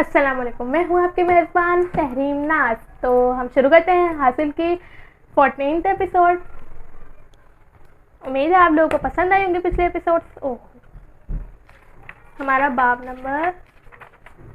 अस्सलाम वालेकुम, मैं हूँ आपकी मेज़बान तहरीम नाज। तो हम शुरू करते हैं हासिल की 14th एपिसोड। उम्मीद है आप लोगों को पसंद आई होंगे पिछले एपिसोड्स। ओह, हमारा बाब नंबर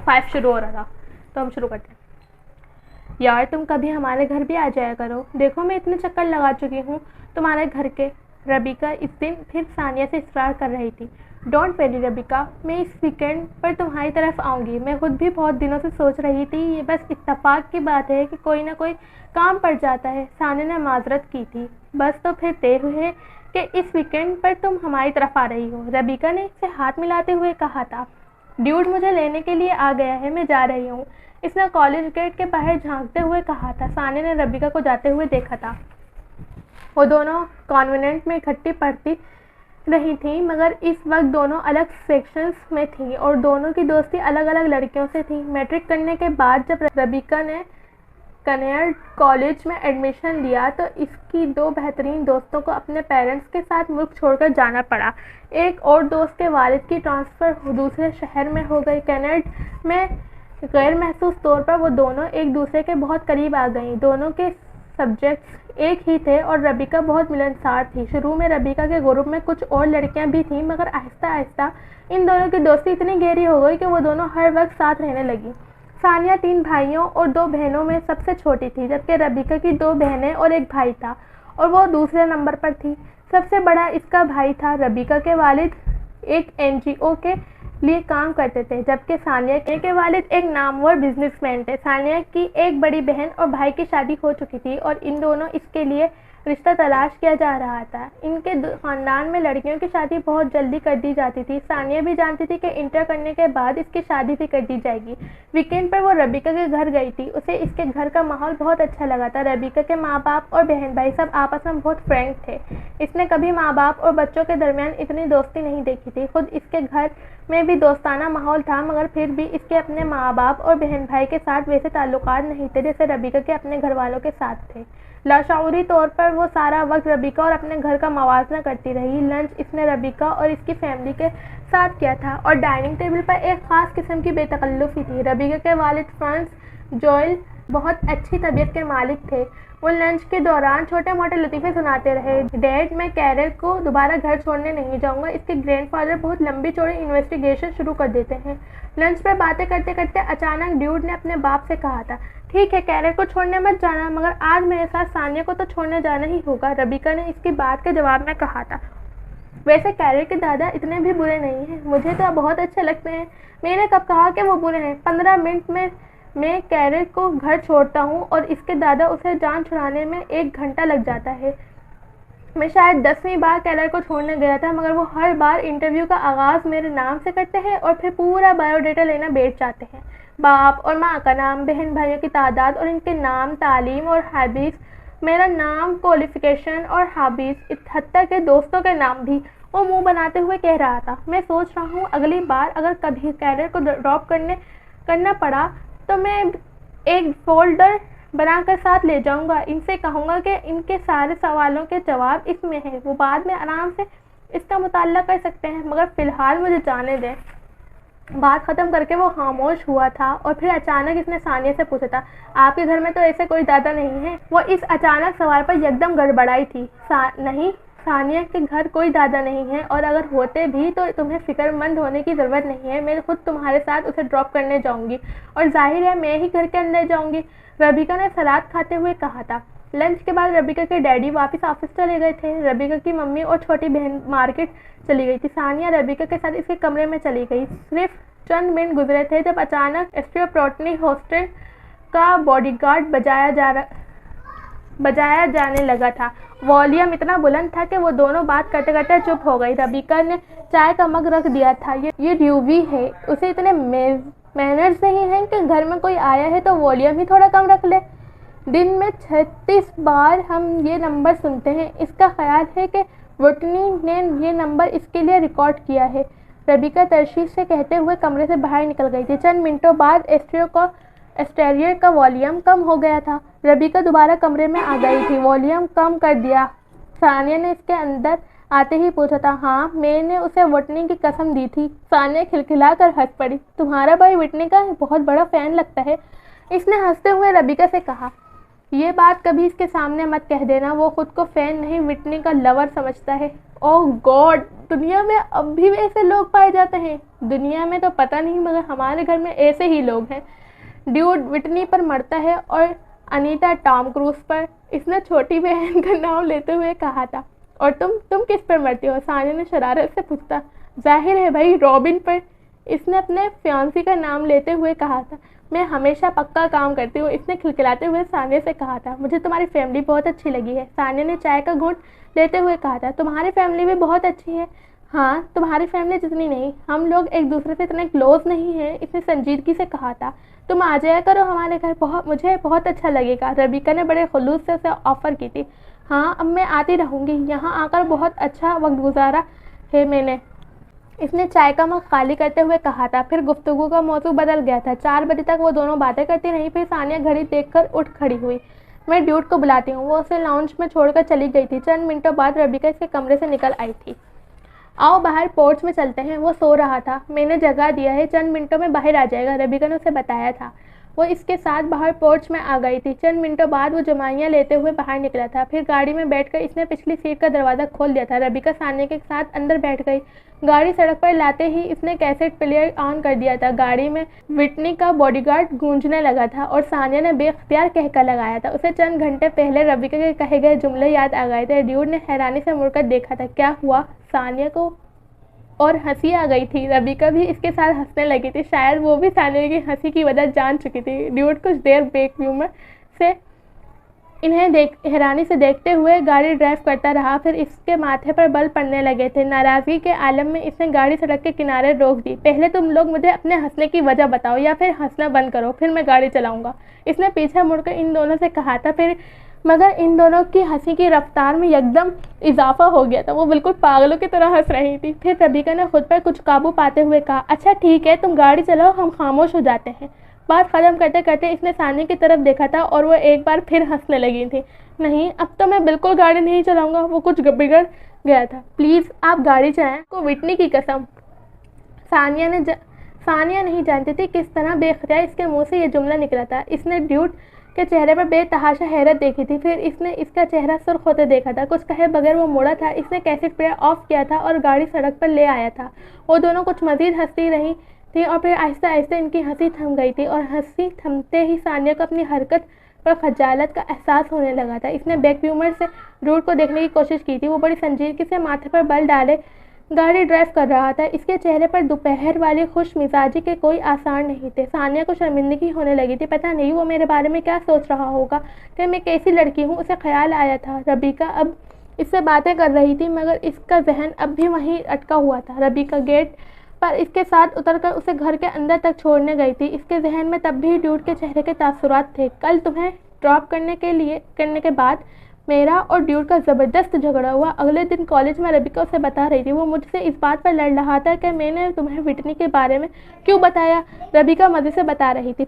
5 शुरू हो रहा था, तो हम शुरू करते हैं। यार तुम कभी हमारे घर भी आ जाया करो। देखो मैं इतने चक्कर लगा चुकी हूँ तुम्हारे घर के। रबीका इस दिन फिर सानिया से इकरार कर रही थी। डोंट वेरी रबीका, मैं इस वीकेंड पर तुम्हारी तरफ आऊँगी। मैं खुद भी बहुत दिनों से सोच रही थी, ये बस इत्तेफाक की बात है कि कोई ना कोई काम पड़ जाता है। सानिया ने माजरत की थी। बस तो फिर तय हुए कि इस वीकेंड पर तुम हमारी तरफ आ रही हो, रबीका ने इससे हाथ मिलाते हुए कहा था। ड्यूड मुझे लेने के लिए आ गया है, मैं जा रही हूँ, इसने कॉलेज गेट के बाहर झांकते हुए कहा था। सानिया ने रबीका को जाते हुए देखा था। वो दोनों कॉन्वेंट में इकट्ठी पढ़ती रही थी, मगर इस वक्त दोनों अलग सेक्शंस में थी और दोनों की दोस्ती अलग अलग लड़कियों से थी। मैट्रिक करने के बाद जब रबीका ने कनेयर कॉलेज में एडमिशन लिया तो इसकी दो बेहतरीन दोस्तों को अपने पेरेंट्स के साथ मुल्क छोड़कर जाना पड़ा। एक और दोस्त के वालिद की ट्रांसफ़र दूसरे शहर में हो गई। कनेयर में गैर महसूस तौर पर वो दोनों एक दूसरे के बहुत करीब आ गईं। दोनों के सब्जेक्ट्स एक ही थे और रबीका बहुत मिलनसार थी। शुरू में रबीका के ग्रुप में कुछ और लड़कियां भी थीं, मगर आहिस्ता आहिस्ता इन दोनों की दोस्ती इतनी गहरी हो गई कि वो दोनों हर वक्त साथ रहने लगी। सानिया 3 भाइयों और 2 बहनों में सबसे छोटी थी, जबकि रबीका की 2 बहनें और एक भाई था और वो दूसरे नंबर पर थी। सबसे बड़ा इसका भाई था। रबीका के वालिद एक NGO के लिए काम करते थे, जबकि सानिया के वालिद एक नामवर बिजनेसमैन थे। सानिया की एक बड़ी बहन और भाई की शादी हो चुकी थी और इन दोनों इसके लिए रिश्ता तलाश किया जा रहा था। इनके ख़ानदान में लड़कियों की शादी बहुत जल्दी कर दी जाती थी। सानिया भी जानती थी कि इंटर करने के बाद इसकी शादी भी कर दी जाएगी। वीकेंड पर वो रबीका के घर गई थी। उसे इसके घर का माहौल बहुत अच्छा लगा था। रबीका के माँ बाप और बहन भाई सब आपस में बहुत फ्रेंक थे। इसने कभी माँ बाप और बच्चों के दरमियान इतनी दोस्ती नहीं देखी थी। खुद इसके घर में भी दोस्ताना माहौल था, मगर फिर भी इसके अपने माँ बाप और बहन भाई के साथ वैसे ताल्लुकात नहीं थे जैसे रबीका के अपने घर वालों के साथ थे। लाशऊरी तौर पर वो सारा वक्त रबीका और अपने घर का मवाजना करती रही। लंच इसने रबीका और इसकी फैमिली के साथ किया था और डाइनिंग टेबल पर एक ख़ास किस्म की बेतकल्लुफ़ी थी। रबीका के वालिद फ्रांस जोएल बहुत अच्छी तबीयत के मालिक थे। वो लंच के दौरान छोटे मोटे लतीफ़े सुनाते रहे। डैड, मैं कैरल को दोबारा घर छोड़ने नहीं जाऊंगा। इसके ग्रैंडफादर बहुत लंबी चौड़ी इन्वेस्टिगेशन शुरू कर देते हैं। लंच पर बातें करते करते अचानक ड्यूड ने अपने बाप से कहा था, ठीक है कैरल को छोड़ने मत जाना, मगर आज मेरे साथ सानिया को तो छोड़ने जाना ही होगा। रबीका ने इसकी बात के जवाब में कहा था, वैसे कैरल के दादा इतने भी बुरे नहीं हैं, मुझे तो बहुत अच्छे लगते हैं। मैंने कब कहा कि वो बुरे हैं? 15 मिनट में मैं कैरल को घर छोड़ता हूँ और इसके दादा उसे जान छुड़ाने में 1 घंटा लग जाता है। मैं शायद 10वीं बार कैरल को छोड़ने गया था, मगर वो हर बार इंटरव्यू का आगाज़ मेरे नाम से करते हैं और फिर पूरा बायोडाटा लेना बैठ जाते हैं। बाप और माँ का नाम, बहन भाइयों की तादाद और इनके नाम, तालीम और हॉबीज़, मेरा नाम, क्वालिफ़िकेशन और हॉबीज़, हत्ता के दोस्तों के नाम भी। वो मुंह बनाते हुए कह रहा था, मैं सोच रहा हूँ अगली बार अगर कभी कैरल को ड्रॉप करना पड़ा तो मैं एक फोल्डर बनाकर साथ ले जाऊंगा। इनसे कहूँगा कि इनके सारे सवालों के जवाब इसमें हैं। वो बाद में आराम से इसका मुताला कर सकते हैं, मगर फ़िलहाल मुझे जाने दें। बात ख़त्म करके वो खामोश हुआ था और फिर अचानक इसने सानिया से पूछा था, आपके घर में तो ऐसे कोई दादा नहीं है? वो इस अचानक सवाल पर एकदम गड़बड़ाई थी। नहीं, सानिया के घर कोई दादा नहीं है और अगर होते भी तो तुम्हें फ़िक्रमंद होने की ज़रूरत नहीं है। मैं खुद तुम्हारे साथ उसे ड्रॉप करने जाऊंगी और जाहिर है मैं ही घर के अंदर जाऊंगी, रबीका ने सलाद खाते हुए कहा था। लंच के बाद रबीका के डैडी वापस ऑफिस चले गए थे। रबीका की मम्मी और छोटी बहन मार्केट चली गई थी। सानिया रबीका के साथ इसके कमरे में चली गई। सिर्फ चंद मिनट गुजरे थे जब अचानक एस्ट्रियोप्रोटनी हॉस्टल का बॉडीगार्ड बजाया जाने लगा था। वॉल्यूम इतना बुलंद था कि वो दोनों बात करते करते चुप हो गई। रबीका ने चाय का मग रख दिया था। ये ड्यूवी है, उसे इतने मैनर्स नहीं हैं कि घर में कोई आया है तो वॉल्यूम ही थोड़ा कम रख ले। दिन में 36 बार हम ये नंबर सुनते हैं। इसका ख्याल है कि वुटनी ने ये नंबर इसके लिए रिकॉर्ड किया है। रबीका तरशीश से कहते हुए कमरे से बाहर निकल गई थी। चंद मिनटों बाद स्टेरियो का वॉल्यूम कम हो गया था। रबीका दोबारा कमरे में आ गई थी। वॉल्यूम कम कर दिया। सानिया ने इसके अंदर आते ही पूछा था। हाँ, मैंने उसे विटनी की कसम दी थी। सानिया खिलखिला कर हंस पड़ी। तुम्हारा भाई विटनी का बहुत बड़ा फैन लगता है, इसने हंसते हुए रबीका से कहा। ये बात कभी इसके सामने मत कह देना, वो खुद को फैन नहीं विटनी का लवर समझता है। ओह गॉड, दुनिया में अब भी ऐसे लोग पाए जाते हैं। दुनिया में तो पता नहीं, मगर हमारे घर में ऐसे ही लोग हैं। ड्यूड विटनी पर मरता है और अनीता टॉम क्रूज पर, इसने छोटी बहन का नाम लेते हुए कहा था। और तुम किस पर मरती हो? सानिया ने शरारत से पूछा। जाहिर है भाई, रॉबिन पर, इसने अपने फियांसी का नाम लेते हुए कहा था। मैं हमेशा पक्का काम करती हूँ, इसने खिलखिलाते हुए सानिया से कहा था। मुझे तुम्हारी फैमिली बहुत अच्छी लगी है, सानिया ने चाय का घूंट लेते हुए कहा था। तुम्हारी फैमिली भी बहुत अच्छी है। हाँ, तुम्हारी फैमिली जितनी नहीं, हम लोग एक दूसरे से इतने क्लोज नहीं हैं, इसने संजीदगी से कहा था। तुम आ जाया करो हमारे घर, मुझे बहुत अच्छा लगेगा, रबीका ने बड़े खुलूस से उसे ऑफ़र की थी। हाँ, अब मैं आती रहूँगी, यहाँ आकर बहुत अच्छा वक्त गुजारा है मैंने, इसने चाय का मग खाली करते हुए कहा था। फिर गुफ्तगू का मौजू बदल गया था। 4 बजे तक वो दोनों बातें करती रहीं। फिर सानिया घड़ी देखकर उठ खड़ी हुई। मैं ड्यूड को बुलाती हूँ। वो उसे लाउंज में छोड़कर चली गई थी। चंद मिनटों बाद रबीका इसके कमरे से निकल आई थी। आओ बाहर पोर्च में चलते हैं, वो सो रहा था, मैंने जगा दिया है, चंद मिनटों में बाहर आ जाएगा, रबीका ने उसे बताया था। वो इसके साथ बाहर पोर्च में आ गई थी। चंद मिनटों बाद वो जमाइयाँ लेते हुए बाहर निकला था। फिर गाड़ी में बैठकर इसने पिछली सीट का दरवाज़ा खोल दिया था। रबीका सानिया के साथ अंदर बैठ गई। गाड़ी सड़क पर लाते ही इसने कैसेट प्लेयर ऑन कर दिया था। गाड़ी में विटनी का बॉडीगार्ड गूंजने लगा था और सानिया ने बेख्तियार कहका लगाया था। उसे चंद घंटे पहले रबीका के कहे गए जुमले याद आ गए थे। ड्यूड ने हैरानी से मुड़कर देखा था। क्या हुआ? सानिया को और हंसी आ गई थी। रबीका भी इसके साथ हंसने लगी थी। शायद वो भी सानिया की हंसी की वजह जान चुकी थी। ड्यूड कुछ देर बेख्यूमर से इन्हें हैरानी से देखते हुए गाड़ी ड्राइव करता रहा। फिर इसके माथे पर बल पड़ने लगे थे। नाराज़गी के आलम में इसने गाड़ी सड़क के किनारे रोक दी। पहले तुम लोग मुझे अपने हंसने की वजह बताओ या फिर हंसना बंद करो, फिर मैं गाड़ी चलाऊंगा, इसने पीछे मुड़कर इन दोनों से कहा था। मगर इन दोनों की हंसी की रफ्तार में एकदम इजाफा हो गया था। वो बिल्कुल पागलों की तरह हंस रही थी। फिर रबीका ने खुद पर कुछ काबू पाते हुए कहा, अच्छा ठीक है, तुम गाड़ी चलाओ, हम खामोश हो जाते हैं। बात ख़त्म करते करते इसने सानिया की तरफ देखा था और वो एक बार फिर हंसने लगी थी। नहीं, अब तो मैं बिल्कुल गाड़ी नहीं चलाऊंगा, वो कुछ बिगड़ गया था। प्लीज़ आप गाड़ी चलाएं, को विटनी की कसम। सानिया नहीं जानती थी किस तरह बेख्तियार इसके मुंह से ये जुमला निकला था। इसने ड्यूड के चेहरे पर बेतहाशा हैरत देखी थी। फिर इसने इसका चेहरा सुर्ख होते देखा था। कुछ कहे बगैर वो मुड़ा था। इसने कैसेट प्लेयर ऑफ किया था और गाड़ी सड़क पर ले आया था। वो दोनों कुछ मज़ीद हंसती रही थी और फिर आहिस्ता आहिस्ता इनकी हंसी थम गई थी और हंसी थमते ही सानिया को अपनी हरकत पर खजालत का एहसास होने लगा था। इसने बैक व्यूमर से ड्यूड को देखने की कोशिश की थी। वो बड़ी संजीदगी से माथे पर बल डाले गाड़ी ड्राइव कर रहा था। इसके चेहरे पर दोपहर वाली खुश मिजाजी के कोई आसार नहीं थे। सानिया को शर्मिंदगी होने लगी थी। पता नहीं वो मेरे बारे में क्या सोच रहा होगा कि मैं कैसी लड़की हूँ, उसे ख्याल आया था। रबीका अब इससे बातें कर रही थी मगर इसका जहन अब भी वहीं अटका हुआ था। रबीका गेट पर इसके साथ उतरकर उसे घर के अंदर तक छोड़ने गई थी। इसके जहन में तब भी ड्यूड के चेहरे के तासुरात थे। कल तुम्हें ड्रॉप करने के बाद मेरा और ड्यूड का ज़बरदस्त झगड़ा हुआ। अगले दिन कॉलेज में रबीका उसे बता रही थी। वो मुझसे इस बात पर लड़ रहा था कि मैंने तुम्हें विटनी के बारे में क्यों बताया। रबीका मज़े से बता रही थी।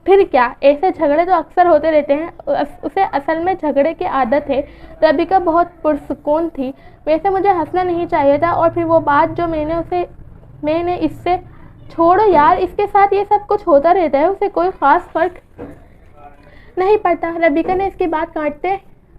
फिर क्या, ऐसे झगड़े तो अक्सर होते रहते हैं। उसे असल में झगड़े की आदत है। रबीका बहुत पुरसुकून थी। वैसे मुझे हंसना नहीं चाहिए था। और फिर वो बात जो मैंने इससे, छोड़ो यार, इसके साथ ये सब कुछ होता रहता है, उसे कोई ख़ास फ़र्क नहीं पड़ता। रबीका ने इसकी बात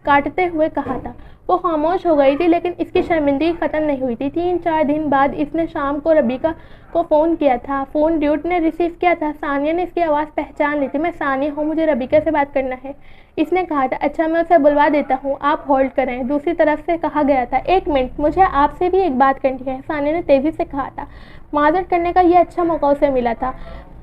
काटते हुए कहा था। वो खामोश हो गई थी लेकिन इसकी शर्मिंदगी ख़त्म नहीं हुई थी। 3-4 दिन बाद इसने शाम को रबीका को फ़ोन किया था। फ़ोन ड्यूड ने रिसीव किया था। सानिया ने इसकी आवाज़ पहचान ली थी। मैं सानिया हूँ, मुझे रबीका से बात करना है, इसने कहा था। अच्छा, मैं उसे बुलवा देता हूँ, आप होल्ड करें। दूसरी तरफ से कहा गया था, 1 मिनट, मुझे आपसे भी एक बात करनी है, सानिया ने तेज़ी से कहा था। माजरत करने का यह अच्छा मौका उसे मिला था।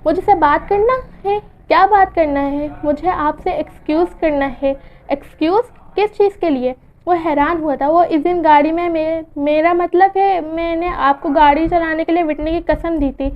मुझसे बात करना है? क्या बात करना है? मुझे आपसे एक्सक्यूज़ करना है। एक्सक्यूज़? किस चीज़ के लिए? वो हैरान हुआ था। वो इस दिन गाड़ी में मेरा मतलब है, मैंने आपको गाड़ी चलाने के लिए विटनी की कसम दी थी।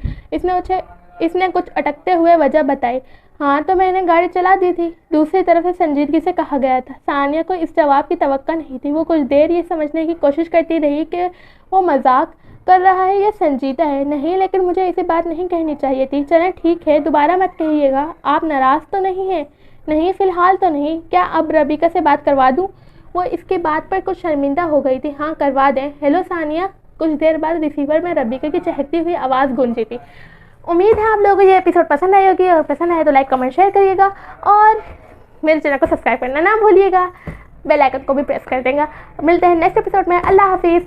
इसने कुछ अटकते हुए वजह बताई। हाँ, तो मैंने गाड़ी चला दी थी, दूसरी तरफ से संजीदगी से कहा गया था। सानिया को इस जवाब की तवक्को नहीं थी। वो कुछ देर ये समझने की कोशिश करती रही कि वो मजाक कर रहा है या संजीदा है। नहीं, लेकिन मुझे ऐसी बात नहीं कहनी चाहिए थी। चलें ठीक है, दोबारा मत कहिएगा। आप नाराज़ तो नहीं हैं? नहीं, फ़िलहाल तो नहीं। क्या अब रबीका से बात करवा दूँ? वो इसके बात पर कुछ शर्मिंदा हो गई थी। हाँ करवा दें। हेलो सानिया। कुछ देर बाद रिसीवर में रबीका की चहकती हुई आवाज़ गूंजी थी। उम्मीद है आप लोगों को ये एपिसोड पसंद आई होगी, और पसंद आए तो लाइक कमेंट शेयर करिएगा और मेरे चैनल को सब्सक्राइब करना ना भूलिएगा, बेल आइकन को भी प्रेस कर देंगे। मिलते हैं नेक्स्ट एपिसोड में। अल्लाह हाफिज़।